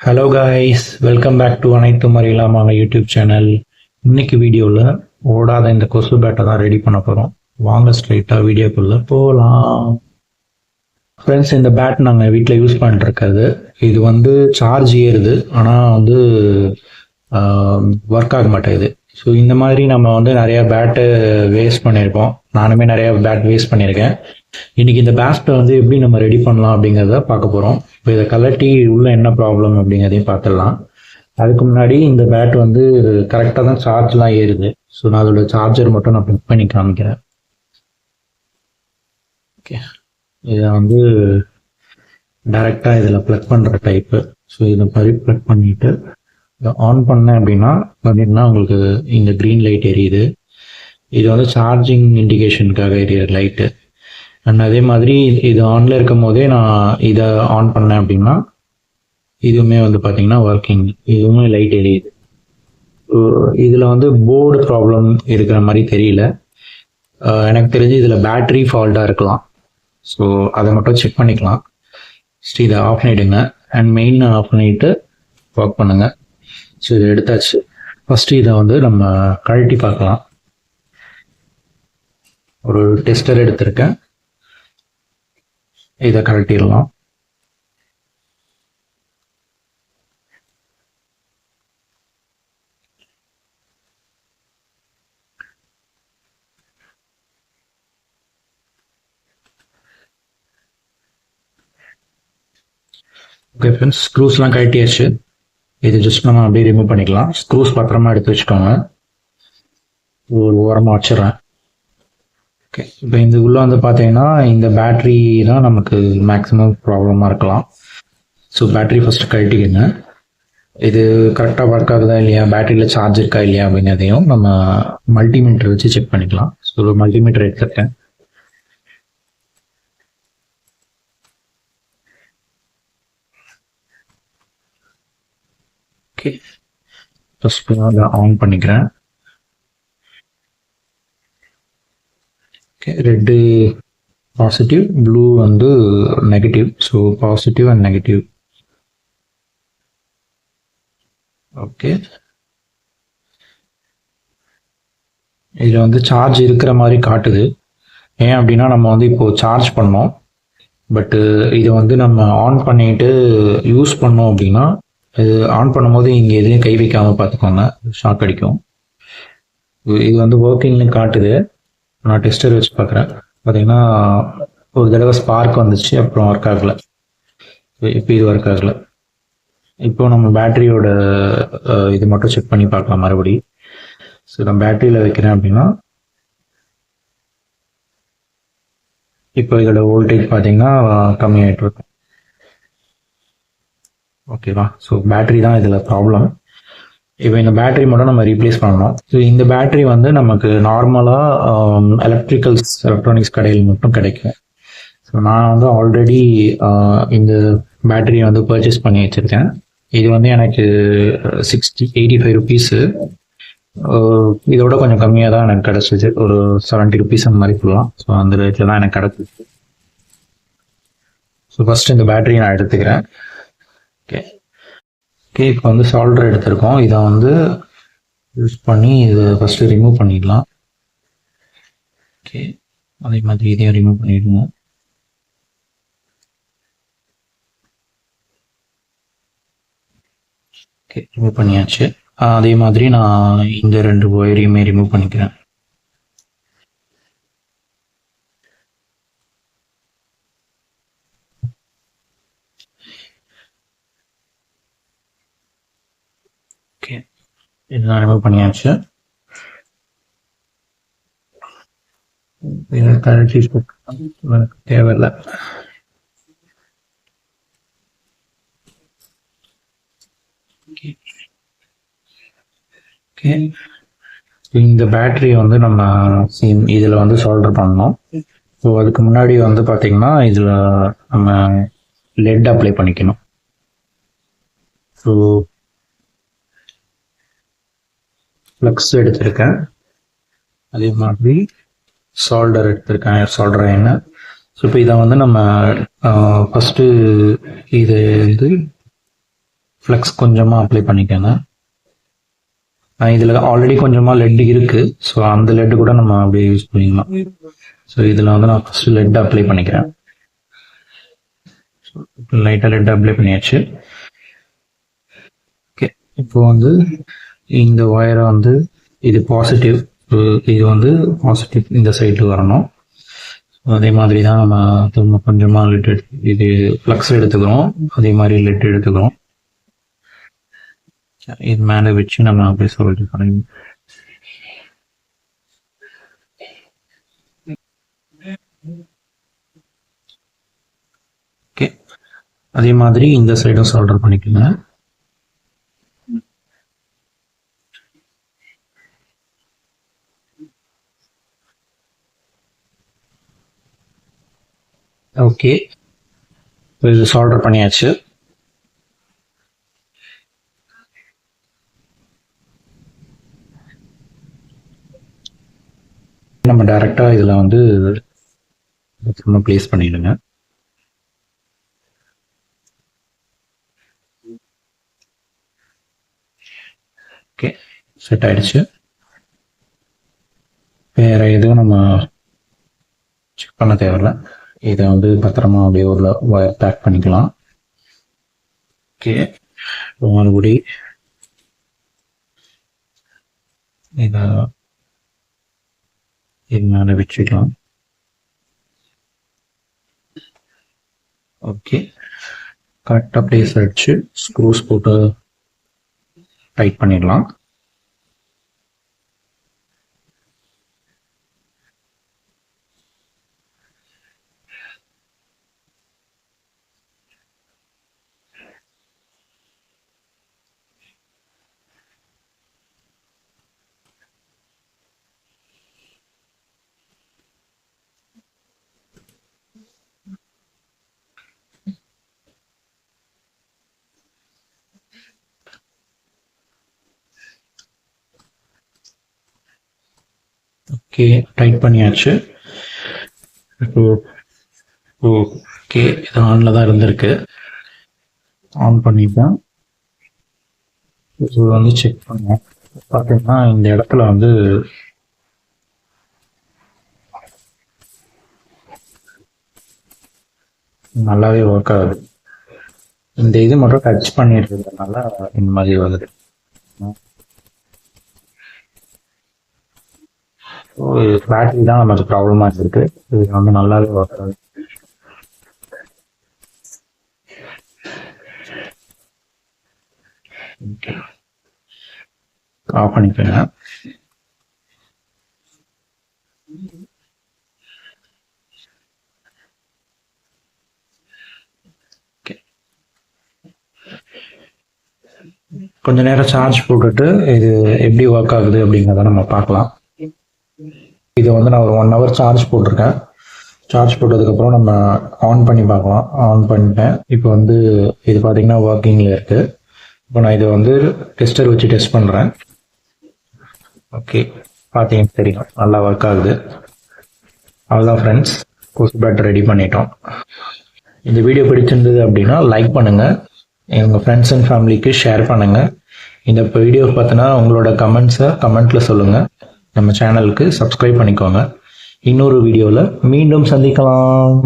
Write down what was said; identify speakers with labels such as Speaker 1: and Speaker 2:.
Speaker 1: Hello guys, welcome back to அனைத்தும் அறியலாம் வாங்க யூடியூப் சேனல். இன்னைக்கு வீடியோவில் ஓடாத இந்த கொசு பேட்டை தான் ரெடி பண்ண போகிறோம். வாங்க ஸ்ட்ரைட்டாக வீடியோக்குள்ளே போகலாம். ஃப்ரெண்ட்ஸ், இந்த பேட் நாங்கள் வீட்டில் யூஸ் பண்ணிட்டுருக்கிறது. இது வந்து சார்ஜ் ஏறுது, ஆனால் வந்து ஒர்க் ஆக மாட்டேங்குது. ஸோ இந்த மாதிரி நம்ம வந்து நிறையா பேட்டு வேஸ்ட் பண்ணியிருக்கோம். நானுமே நிறையா பேட் வேஸ்ட் பண்ணியிருக்கேன். இன்னைக்கு இந்த பேஸ்ட்டை வந்து எப்படி நம்ம ரெடி பண்ணலாம் அப்படிங்கிறத பார்க்க போகிறோம். இப்போ இதை கலட்டி உள்ள என்ன ப்ராப்ளம் அப்படிங்கிறதையும் பார்த்துடலாம். அதுக்கு முன்னாடி இந்த பேட் வந்து கரெக்டாக தான் சார்ஜ்லாம் ஏறுது. ஸோ நான் அதோட சார்ஜர் மட்டும் நான் ப்ளக் பண்ணி காமிக்கிறேன். ஓகே, இதை வந்து டைரெக்டாக இதில் ப்ளக் பண்ணுற டைப்பு. ஸோ இதை மாதிரி ப்ளக் பண்ணிவிட்டு இதை ஆன் பண்ணேன் அப்படின்னா பார்த்தீங்கன்னா உங்களுக்கு இந்த க்ரீன் லைட் எரியுது. இது வந்து சார்ஜிங் இண்டிகேஷனுக்காக எரியிற லைட்டு. அண்ட் அதே மாதிரி இது ஆனில் இருக்கும் போதே நான் இதை ஆன் பண்ணேன் அப்படின்னா இதுவுமே வந்து பார்த்தீங்கன்னா ஒர்க்கிங், இதுவுமே லைட் எரியுது. இதில் வந்து போர்டு ப்ராப்ளம் இருக்கிற மாதிரி தெரியல. எனக்கு தெரிஞ்சு இதில் பேட்ரி ஃபால்ட்டாக இருக்கலாம். ஸோ அதை மட்டும் செக் பண்ணிக்கலாம். ஃபஸ்ட்டு இதை ஆஃப் பண்ணிவிடுங்க அண்ட் மெயின் ஆஃப் பண்ணிவிட்டு ஒர்க் பண்ணுங்கள். ஸோ இதை எடுத்தாச்சு. ஃபஸ்ட்டு இதை வந்து நம்ம கழட்டி பார்க்கலாம். ஒரு டெஸ்டர் எடுத்திருக்கேன், இதை கழட்டிடலாம். Okay friends, ஸ்க்ரூஸ்லாம் கழட்டியாச்சு. இது ஜஸ்ட் நம்ம அப்படியே ரிமூவ் பண்ணிக்கலாம். ஸ்க்ரூஸ் பத்திரமா எடுத்து வச்சுக்கோங்க. ஒரு ஓரமாக வச்சிடறேன். ஓகே, இப்போ இந்த உள்ளே வந்து பார்த்தீங்கன்னா இந்த பேட்ரி தான் நமக்கு மேக்ஸிமம் ப்ராப்ளமாக இருக்கலாம். ஸோ பேட்ரி ஃபஸ்ட்டு கழட்டிக்கங்க. இது கரெக்டாக ஒர்க் ஆகுதா இல்லையா, பேட்டரியில் சார்ஜ் இருக்கா இல்லையா அப்படிங்கிறதையும் நம்ம மல்டிமீட்டர் வச்சு செக் பண்ணிக்கலாம். ஸோ ஒரு மல்டிமீட்டர் எடுத்துருக்கேன். ஓகே, ஃபஸ்ட் அதை ஆன் பண்ணிக்கிறேன். ஓகே, ரெட்டு பாசிட்டிவ், ப்ளூ வந்து negative. So positive and negative. Okay, இதில் வந்து சார்ஜ் இருக்கிற மாதிரி காட்டுது. ஏன் அப்படின்னா நம்ம வந்து இப்போது சார்ஜ் பண்ணோம், பட்டு இதை வந்து நம்ம ஆன் பண்ணிட்டு யூஸ் பண்ணோம் அப்படின்னா இது ஆன் பண்ணும்போது இங்கே எதையும் கை வைக்காமல் பார்த்துக்கோங்க, ஷாக் அடிக்கும். இது வந்து ஒர்க்கிங்னு காட்டுது. நான் டெஸ்டர் வச்சு பார்க்குறேன். பார்த்தீங்கன்னா ஒரு தடவை ஸ்பார்க் வந்துச்சு, அப்புறம் ஒர்க் ஆகலை. இப்போ இது ஒர்க் ஆகலை. இப்போ நம்ம பேட்டரியோட இது மட்டும் செக் பண்ணி பார்க்கலாம் மறுபடி. ஸோ நான் பேட்டரியில் வைக்கிறேன் அப்படின்னா இப்போ இதோட வோல்டேஜ் பார்த்தீங்கன்னா கம்மியாகிட்டு இருக்கும். ஓகேவா, ஸோ பேட்டரி தான் இதில் ப்ராப்ளம். இப்போ இந்த பேட்டரி மட்டும் நம்ம ரீப்ளேஸ் பண்ணணும். ஸோ இந்த பேட்டரி வந்து நமக்கு நார்மலாக எலக்ட்ரானிக்ஸ் கடையில் மட்டும் கிடைக்கும். ஸோ நான் வந்து ஆல்ரெடி இந்த பேட்டரியை வந்து பர்ச்சேஸ் பண்ணி வச்சுருக்கேன். இது வந்து எனக்கு 85 ருபீஸு. இதோட கொஞ்சம் கம்மியாக தான் எனக்கு கிடச்சிது, ஒரு 70 ருபீஸ் அந்த மாதிரி சொல்லலாம். ஸோ அந்த ரேட்டில் தான் எனக்கு கிடச்சிது. ஸோ ஃபஸ்ட்டு இந்த பேட்டரியை நான் எடுத்துக்கிறேன். ஓகே ஓகே, இப்போ வந்து சால்டர் எடுத்திருக்கோம். இதை வந்து யூஸ் பண்ணி இதை ஃபஸ்ட்டு ரிமூவ் பண்ணிடலாம். ஓகே, அதே மாதிரி இதையும் ரிமூவ் பண்ணிடுங்க. ஓகே, ரிமூவ் பண்ணியாச்சு. அதே மாதிரி நான் இந்த 2 ஒயரையுமே ரிமூவ் பண்ணிக்கிறேன். ஓகே, இது நான் ரிமூவ் பண்ணியாச்சு. கழட்டி எனக்கு தேவையில்லை. ஓகே, இந்த பேட்டரியை வந்து நம்ம இதில் வந்து சால்டர் பண்ணணும். ஸோ அதுக்கு முன்னாடி வந்து பார்த்தீங்கன்னா இதில் நம்ம லெட் அப்ளை பண்ணிக்கணும். ஸோ ஃப்ளக்ஸ் எடுத்திருக்கேன், அதே மாதிரி சால்டர் எடுத்திருக்கேன், சால்டர் எண்ணெய். ஸோ இப்போ இதை வந்து நம்ம ஃபஸ்ட்டு இது வந்து ஃப்ளெக்ஸ் கொஞ்சமாக அப்ளை பண்ணிக்கோங்க. இதில் ஆல்ரெடி கொஞ்சமாக லெட் இருக்குது. ஸோ அந்த லெட்டு கூட நம்ம அப்படியே யூஸ் பண்ணிக்கலாம். ஸோ இதில் வந்து நான் ஃபஸ்ட்டு லெட் அப்ளை பண்ணிக்கிறேன். லைட்டாக லெட் அப்ளை பண்ணியாச்சு. ஓகே, இப்போ வந்து இந்த ஒயரை வந்து இது பாசிட்டிவ், இது வந்து பாசிட்டிவ் இந்த சைடு வரணும். அதே மாதிரி தான் நம்ம திரும்ப கொஞ்சமாக லெட் இது ஃப்ளக்ஸ் எடுத்துக்கிறோம், அதே மாதிரி லெட் எடுத்துக்கிறோம். இது மேலே வச்சு நம்ம அப்படியே சொல்லிட்டு பண்ணி ஓகே. அதே மாதிரி இந்த சைடும் சால்டர் பண்ணிக்கோங்க. ஓகே, இது சால்டர் பண்ணியாச்சு. நம்ம டைரக்டா இதில் வந்து ப்ளேஸ் பண்ணிடுங்க. ஓகே, செட் ஆயிடுச்சு. வேற எதுவும் நம்ம செக் பண்ண தேவையில்ல. இதை வந்து பத்திரமா அப்படியே ஒரு ஒயர் பேக் பண்ணிக்கலாம். ஓகே, மறுபடி இதை இது மேலே வச்சுக்கலாம். ஓகே, கரெக்டாக பிளேஸ் அடிச்சு ஸ்க்ரூஸ் போட்டு டைட் பண்ணிடலாம். ஓகே, டைட் பண்ணியாச்சு. ஓகே, இது ஆனில் தான் இருந்திருக்கு. ஆன் பண்ணிட்டேன். இது வந்து செக் பண்ணோம். பார்த்தீங்கன்னா இந்த இடத்துல வந்து நல்லாவே ஒர்க் ஆகுது. இந்த இது மட்டும் டச் பண்ணிட்டு இருந்ததுனால இந்த மாதிரி வருது. பேட்டரி தான் நமக்கு ப்ராப்ளமா இருக்கு. இது வந்து நல்லாவே ஒர்க் ஆகுது. ஆஃப் பண்ணிக்கோங்க. கொஞ்ச நேரம் சார்ஜ் போட்டுட்டு இது எப்படி ஒர்க் ஆகுது அப்படிங்கிறத நம்ம பார்க்கலாம். இதை வந்து நான் ஒரு 1 hour சார்ஜ் போட்டிருக்கேன். சார்ஜ் போட்டதுக்கப்புறம் நம்ம ஆன் பண்ணி பார்க்கலாம். ஆன் பண்ணிட்டேன். இப்போ வந்து இது பார்த்தீங்கன்னா ஒர்க்கிங்கில் இருக்குது. இப்போ நான் இதை வந்து டெஸ்டர் வச்சு டெஸ்ட் பண்ணுறேன். ஓகே, பார்த்தீங்கன்னா தெரியும் நல்லா ஒர்க் ஆகுது. அவ்வளோதான் ஃப்ரெண்ட்ஸ், கொசு பேட் ரெடி பண்ணிட்டோம். இந்த வீடியோ பிடிச்சிருந்தது அப்படின்னா லைக் பண்ணுங்கள், உங்கள் ஃப்ரெண்ட்ஸ் அண்ட் ஃபேமிலிக்கு ஷேர் பண்ணுங்கள். இந்த வீடியோ பார்த்தினா உங்களோட கமெண்ட்ஸை கமெண்ட்டில் சொல்லுங்கள். நம்ம சேனலுக்கு சப்ஸ்கிரைப் பண்ணிக்கோங்க. இன்னொரு வீடியோவில் மீண்டும் சந்திக்கலாம்.